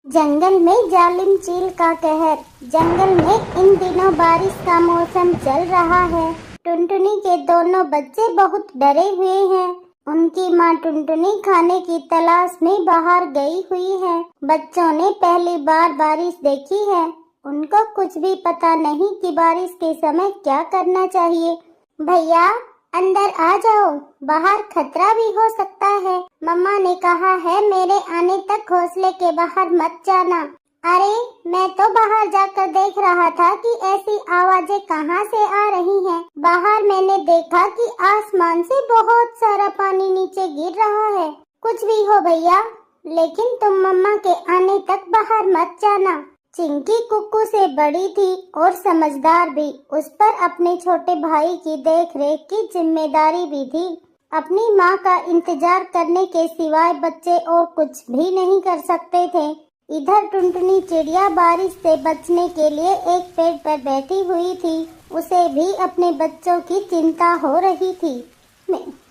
जंगल में जालिम चील का कहर। जंगल में इन दिनों बारिश का मौसम चल रहा है। टुनटुनी के दोनों बच्चे बहुत डरे हुए हैं। उनकी माँ टुनटुनी खाने की तलाश में बाहर गई हुई है। बच्चों ने पहली बार बारिश देखी है। उनको कुछ भी पता नहीं कि बारिश के समय क्या करना चाहिए। भैया, अंदर आ जाओ, बाहर खतरा भी हो सकता है। मम्मा ने कहा है मेरे आने तक घोंसले के बाहर मत जाना। अरे, मैं तो बाहर जाकर देख रहा था कि ऐसी आवाजें कहाँ से आ रही हैं। बाहर मैंने देखा कि आसमान से बहुत सारा पानी नीचे गिर रहा है। कुछ भी हो भैया, लेकिन तुम मम्मा के आने तक बाहर मत जाना। चिंकी कुक्कू से बड़ी थी और समझदार भी। उस पर अपने छोटे भाई की देखरेख की जिम्मेदारी भी थी। अपनी माँ का इंतजार करने के सिवाय बच्चे और कुछ भी नहीं कर सकते थे। इधर टुनटुनी चिड़िया बारिश से बचने के लिए एक पेड़ पर बैठी हुई थी। उसे भी अपने बच्चों की चिंता हो रही थी।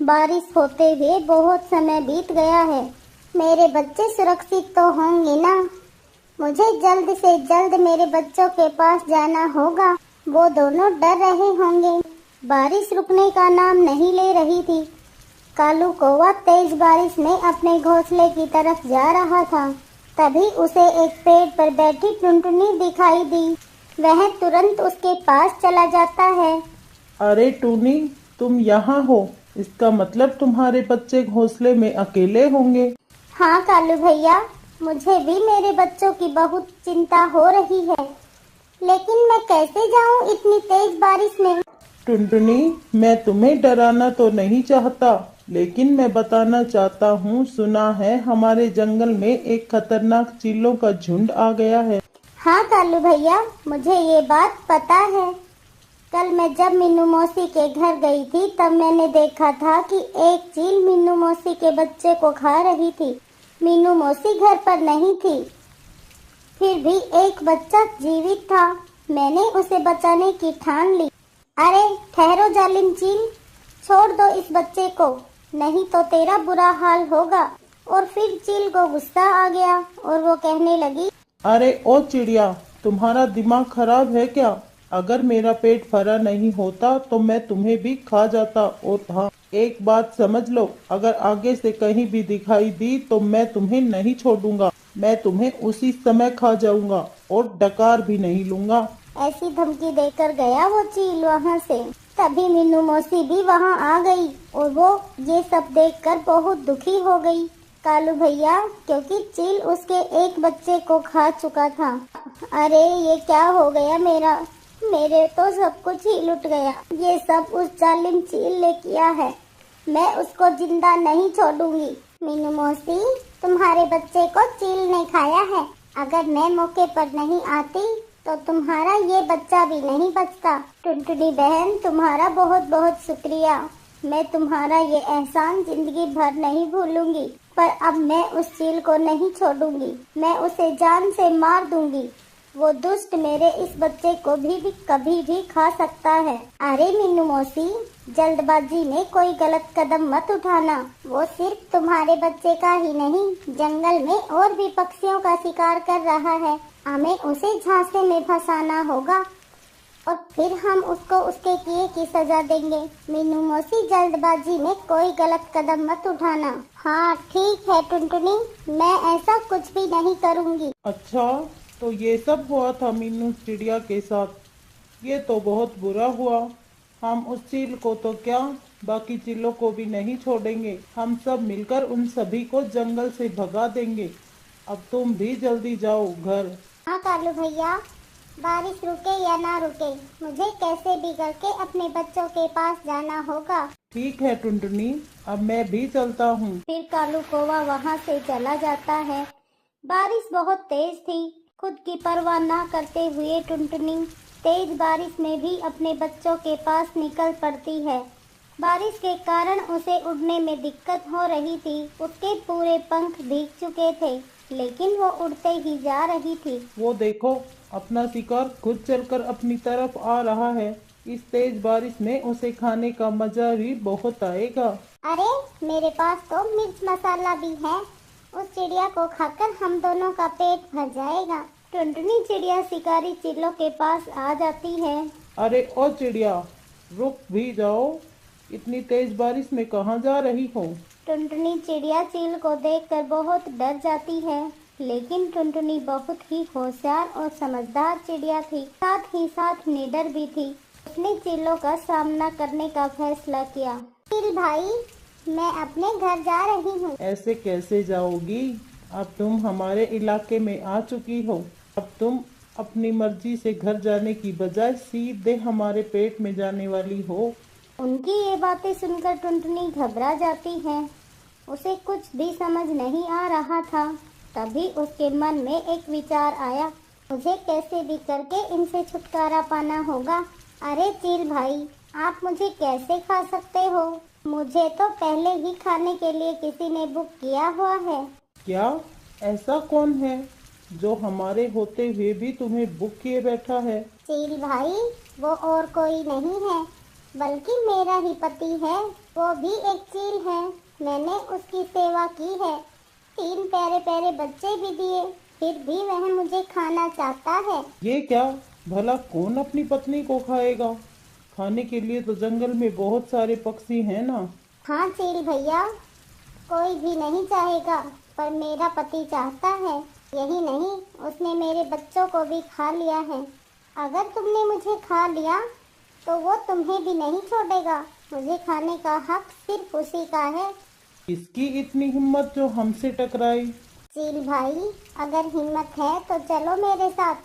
बारिश होते हुए बहुत समय बीत गया है। मेरे बच्चे सुरक्षित तो होंगे ना? मुझे जल्द से जल्द मेरे बच्चों के पास जाना होगा। वो दोनों डर रहे होंगे। बारिश रुकने का नाम नहीं ले रही थी। कालू कौवा तेज बारिश में अपने घोंसले की तरफ जा रहा था। तभी उसे एक पेड़ पर बैठी टुनटुनी दिखाई दी। वह तुरंत उसके पास चला जाता है। अरे टूनी, तुम यहाँ हो। इसका मतलब तुम्हारे बच्चे घोंसले में अकेले होंगे। हाँ कालू भैया, मुझे भी मेरे बच्चों की बहुत चिंता हो रही है, लेकिन मैं कैसे जाऊं इतनी तेज बारिश में? टुनटुनी, मैं तुम्हें डराना तो नहीं चाहता, लेकिन मैं बताना चाहता हूँ। सुना है हमारे जंगल में एक खतरनाक चीलों का झुंड आ गया है। हाँ कालू भैया, मुझे ये बात पता है। कल मैं जब मीनू मौसी के घर गई थी तब मैंने देखा था कि एक चील मीनू मौसी के बच्चे को खा रही थी। मीनू मौसी घर पर नहीं थी, फिर भी एक बच्चा जीवित था। मैंने उसे बचाने की ठान ली। अरे ठहरो जालिम चील, छोड़ दो इस बच्चे को, नहीं तो तेरा बुरा हाल होगा। और फिर चील को गुस्सा आ गया और वो कहने लगी, अरे ओ चिड़िया, तुम्हारा दिमाग खराब है क्या? अगर मेरा पेट भरा नहीं होता तो मैं तुम्हें भी खा जाता। और हाँ, एक बात समझ लो, अगर आगे से कहीं भी दिखाई दी तो मैं तुम्हें नहीं छोड़ूंगा। मैं तुम्हें उसी समय खा जाऊंगा और डकार भी नहीं लूंगा। ऐसी धमकी देकर गया वो चील वहाँ से। तभी मीनू मौसी भी वहाँ आ गई और वो ये सब देखकर बहुत दुखी हो गई कालू भैया, क्योंकि चील उसके एक बच्चे को खा चुका था। अरे ये क्या हो गया मेरे तो सब कुछ ही लुट गया। ये सब उस जालिम चील ने किया है। मैं उसको जिंदा नहीं छोड़ूंगी। मीनू मौसी, तुम्हारे बच्चे को चील ने खाया है। अगर मैं मौके पर नहीं आती तो तुम्हारा ये बच्चा भी नहीं बचता। टुनटुनी बहन, तुम्हारा बहुत बहुत शुक्रिया। मैं तुम्हारा ये एहसान जिंदगी भर नहीं भूलूंगी। पर अब मैं उस चील को नहीं छोड़ूंगी। मैं उसे जान से मार दूंगी। वो दुष्ट मेरे इस बच्चे को भी कभी भी खा सकता है। अरे मीनू मौसी, जल्दबाजी में कोई गलत कदम मत उठाना। वो सिर्फ तुम्हारे बच्चे का ही नहीं, जंगल में और भी पक्षियों का शिकार कर रहा है। हमें उसे झांसे में फंसाना होगा और फिर हम उसको उसके किए की सजा देंगे। मीनू मौसी, जल्दबाजी में कोई गलत कदम मत उठाना। हाँ ठीक है टुनटुनी, मैं ऐसा कुछ भी नहीं करूँगी। अच्छा, तो ये सब हुआ था मीनू चिड़िया के साथ। ये तो बहुत बुरा हुआ। हम उस चील को तो क्या, बाकी चीलों को भी नहीं छोड़ेंगे। हम सब मिलकर उन सभी को जंगल से भगा देंगे। अब तुम भी जल्दी जाओ घर। हाँ कालू भैया, बारिश रुके या ना रुके, मुझे कैसे भी करके अपने बच्चों के पास जाना होगा। ठीक है टुनटुनी, अब मैं भी चलता हूँ। फिर कालू कौवा वहाँ से चला जाता है। बारिश बहुत तेज थी। खुद की परवाह ना करते हुए टुनटुनी तेज बारिश में भी अपने बच्चों के पास निकल पड़ती है। बारिश के कारण उसे उड़ने में दिक्कत हो रही थी। उसके पूरे पंख भीग चुके थे, लेकिन वो उड़ते ही जा रही थी। वो देखो, अपना शिकार खुद चलकर अपनी तरफ आ रहा है। इस तेज बारिश में उसे खाने का मजा भी बहुत आएगा। अरे मेरे पास तो मिर्च मसाला भी है, उस चिड़िया को खाकर हम दोनों का पेट भर जाएगा। टुनटुनी चिड़िया शिकारी चीलों के पास आ जाती है। अरे ओ चिड़िया, रुक भी जाओ, इतनी तेज बारिश में कहाँ जा रही हो? टुनटुनी चिड़िया चील को देखकर बहुत डर जाती है, लेकिन टुनटुनी बहुत ही होशियार और समझदार चिड़िया थी, साथ ही साथ निडर भी थी। उसने चीलों का सामना करने का फैसला किया। चील भाई, मैं अपने घर जा रही हूँ। ऐसे कैसे जाओगी? अब तुम हमारे इलाके में आ चुकी हो। अब तुम अपनी मर्जी से घर जाने की बजाय सीधे हमारे पेट में जाने वाली हो। उनकी ये बातें सुनकर टुनटुनी घबरा जाती है। उसे कुछ भी समझ नहीं आ रहा था। तभी उसके मन में एक विचार आया, मुझे कैसे भी करके इनसे छुटकारा पाना होगा। अरे चील भाई, आप मुझे कैसे खा सकते हो? मुझे तो पहले ही खाने के लिए किसी ने बुक किया हुआ है। क्या? ऐसा कौन है जो हमारे होते हुए भी तुम्हें बुक किए बैठा है? चील भाई, वो और कोई नहीं है बल्कि मेरा ही पति है। वो भी एक चील है। मैंने उसकी सेवा की है, 3 प्यारे प्यारे बच्चे भी दिए, फिर भी वह मुझे खाना चाहता है। ये क्या? भला कौन अपनी पत्नी को खाएगा? खाने के लिए तो जंगल में बहुत सारे पक्षी हैं ना। हाँ चील भैया, कोई भी नहीं चाहेगा, पर मेरा पति चाहता है। यही नहीं, उसने मेरे बच्चों को भी खा लिया है। अगर तुमने मुझे खा लिया तो वो तुम्हें भी नहीं छोड़ेगा। मुझे खाने का हक सिर्फ उसी का है। किसकी इतनी हिम्मत जो हमसे टकराई? चील भाई, अगर हिम्मत है तो चलो मेरे साथ,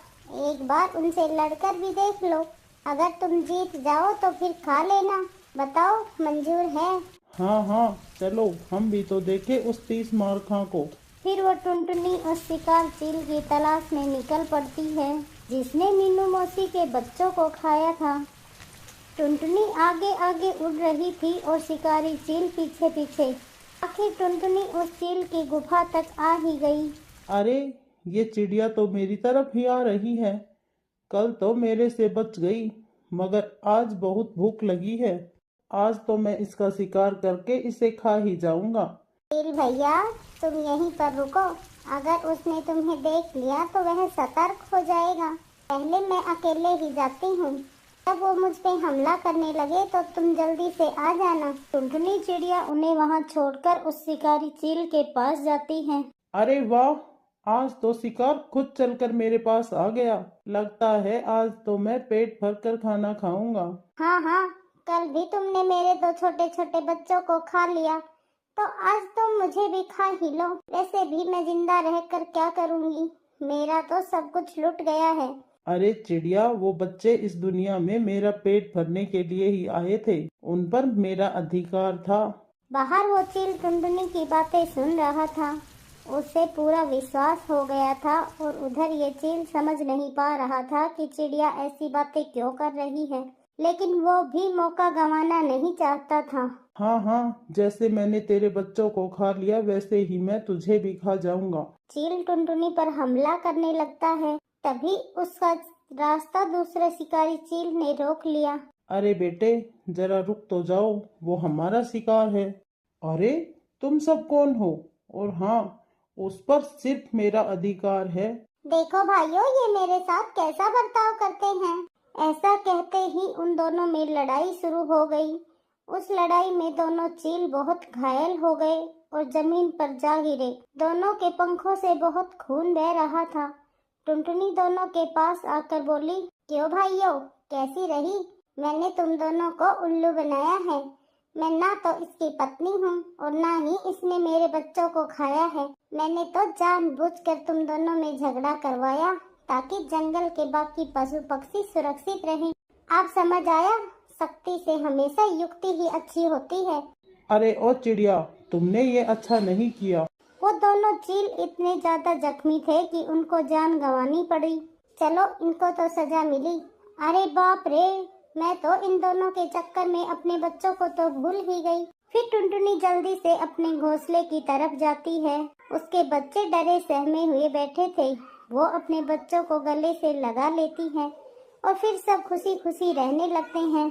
एक बार उनसे लड़कर भी देख लो। अगर तुम जीत जाओ तो फिर खा लेना। बताओ, मंजूर है? हाँ हाँ, चलो हम भी तो देखे उस 30 मारखा को। फिर वो टुनटुनी उस शिकार चील की तलाश में निकल पड़ती है जिसने मीनू मौसी के बच्चों को खाया था। टुनटुनी आगे आगे उड़ रही थी और शिकारी चील पीछे पीछे। आखिर टुनटुनी उस चील की गुफा तक आ ही गई। अरे, ये चिड़िया तो मेरी तरफ ही आ रही है। कल तो मेरे से बच गई, मगर आज बहुत भूख लगी है। आज तो मैं इसका शिकार करके इसे खा ही जाऊंगा। चील भैया, तुम यहीं पर रुको। अगर उसने तुम्हें देख लिया तो वह सतर्क हो जाएगा। पहले मैं अकेले ही जाती हूँ। जब वो मुझ पे हमला करने लगे तो तुम जल्दी से आ जाना। टुनटुनी चिड़िया उन्हें वहाँ छोड़कर उस शिकारी चील के पास जाती है। अरे वाह, आज तो शिकार खुद चलकर मेरे पास आ गया। लगता है आज तो मैं पेट भर कर खाना खाऊंगा। हाँ हाँ, कल भी तुमने मेरे 2 छोटे छोटे बच्चों को खा लिया, तो आज तुम मुझे भी खा ही लो। वैसे भी मैं जिंदा रहकर क्या करूँगी? मेरा तो सब कुछ लुट गया है। अरे चिड़िया, वो बच्चे इस दुनिया में मेरा पेट भरने के लिए ही आए थे। उन पर मेरा अधिकार था। बाहर वो चील टुनटुनी की बातें सुन रहा था। उसे पूरा विश्वास हो गया था और उधर ये चील समझ नहीं पा रहा था कि चिड़िया ऐसी बातें क्यों कर रही है, लेकिन वो भी मौका गंवाना नहीं चाहता था। हाँ हाँ, जैसे मैंने तेरे बच्चों को खा लिया वैसे ही मैं तुझे भी खा जाऊंगा। चील टुनटुनी पर हमला करने लगता है। तभी उसका रास्ता दूसरे शिकारी चील ने रोक लिया। अरे बेटे, जरा रुक तो जाओ, वो हमारा शिकार है। अरे, तुम सब कौन हो? और हाँ, उस पर सिर्फ मेरा अधिकार है। देखो भाइयों, ये मेरे साथ कैसा बर्ताव करते हैं। ऐसा कहते ही उन दोनों में लड़ाई शुरू हो गई। उस लड़ाई में दोनों चील बहुत घायल हो गए और जमीन पर जा गिरे। दोनों के पंखों से बहुत खून बह रहा था। टुनटुनी दोनों के पास आकर बोली, क्यों भाइयों, कैसी रही? मैंने तुम दोनों को उल्लू बनाया है। मैं ना तो इसकी पत्नी हूँ और ना ही इसने मेरे बच्चों को खाया है। मैंने तो जानबूझकर तुम दोनों में झगड़ा करवाया ताकि जंगल के बाकी पशु पक्षी सुरक्षित रहें। आप समझ आया? सख्ती से हमेशा युक्ति ही अच्छी होती है। अरे ओ चिड़िया, तुमने ये अच्छा नहीं किया। वो दोनों चील इतने ज्यादा जख्मी थे कि उनको जान गंवानी पड़ी। चलो, इनको तो सजा मिली। अरे बाप रे, मैं तो इन दोनों के चक्कर में अपने बच्चों को तो भूल ही गई। फिर टुनटुनी जल्दी से अपने घोंसले की तरफ जाती है। उसके बच्चे डरे सहमे हुए बैठे थे। वो अपने बच्चों को गले से लगा लेती है और फिर सब खुशी खुशी रहने लगते हैं।